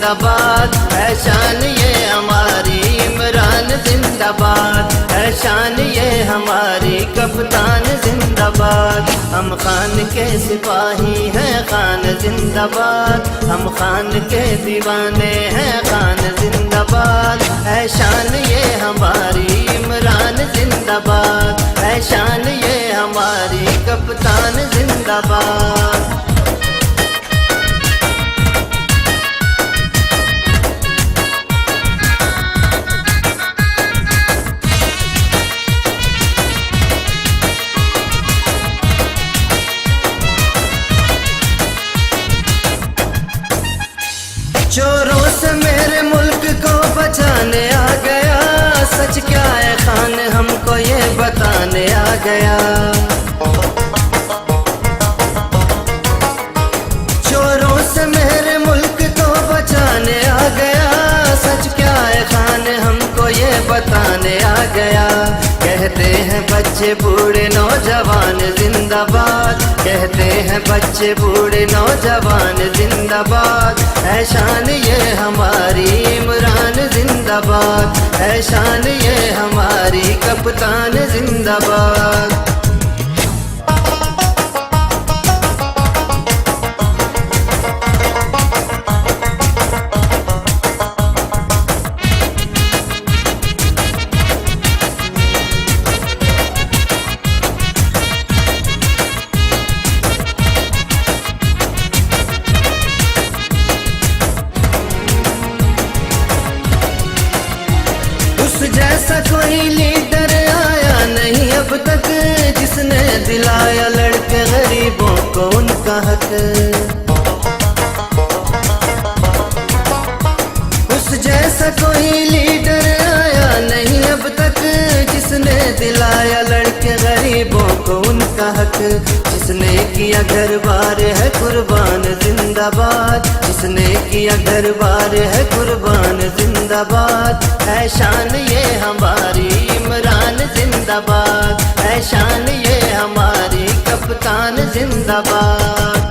जिंदाबाद, है शान ये हमारी इमरान जिंदाबाद, है शान ये हमारी कप्तान जिंदाबाद। हम खान के सिपाही हैं खान जिंदाबाद, हम खान के दीवाने हैं खान जिंदाबाद, है शान ये हमारी इमरान जिंदाबाद, है शान ये हमारी कप्तान जिंदाबाद। चोरों से मेरे मुल्क को बचाने आ गया, सच क्या है खान हमको ये बताने आ गया। चोरों से मेरे मुल्क को बचाने आ गया, सच क्या है खान हमको ये बताने आ गया। कहते हैं बच्चे बूढ़े नौजवान जिंदाबाद, कहते हैं बच्चे बूढ़े नौजवान जिंदाबाद, है शान ये हमारी इमरान जिंदाबाद, है शान ये हमारी कप्तान जिंदाबाद। जैसा कोई लीडर आया नहीं अब तक, जिसने दिलाया लड़के गरीबों को उनका हक। उस जैसा कोई लीडर आया नहीं अब तक, जिसने दिलाया लड़के गरीबों को उनका हक। जिसने किया घर बार है कुर्बान जिंदाबाद, जिसने किया घर बार है कुर्बान जिंदाबाद, है शान ये हमारी इमरान जिंदाबाद, है शान ये हमारी कप्तान जिंदाबाद।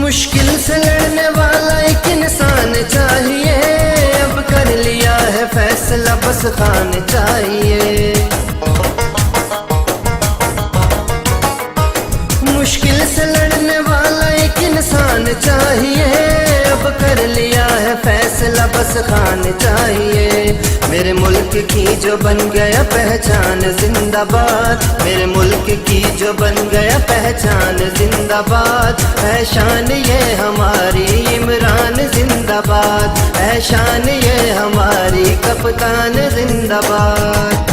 मुश्किल से लड़ने वाला एक इंसान चाहिए, अब कर लिया है फैसला बस खान चाहिए। मुश्किल से लड़ने वाला एक इंसान चाहिए, अब कर लिया है फैसला बस खान चाहिए। मेरे मुल्क की जो बन गया पहचान जिंदाबाद, मेरे मुल्क की जो बन गया पहचान जिंदाबाद, है शान ये हमारी इमरान जिंदाबाद, है शान ये हमारी कप्तान जिंदाबाद।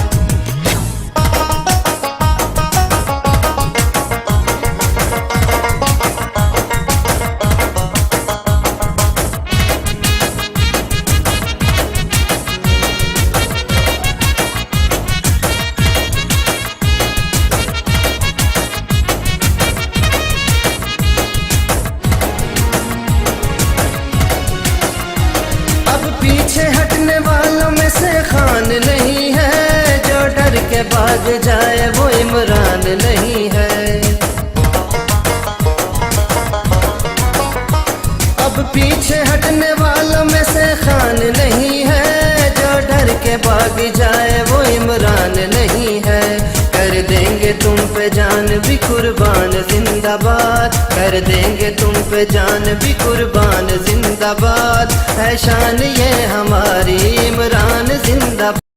पीछे हटने वालों में से खान नहीं है, जो डर के भाग जाए वो इमरान नहीं है। अब पीछे हटने वालों में से खान नहीं है, जो डर के भाग जाए वो इमरान नहीं है। कर देंगे तुम पे जान भी कुर्बान जिंदाबाद, कर देंगे तुम पे जान भी कुर्बान जिंदाबाद, है शान ये हमारी इमरान जिंदाबाद।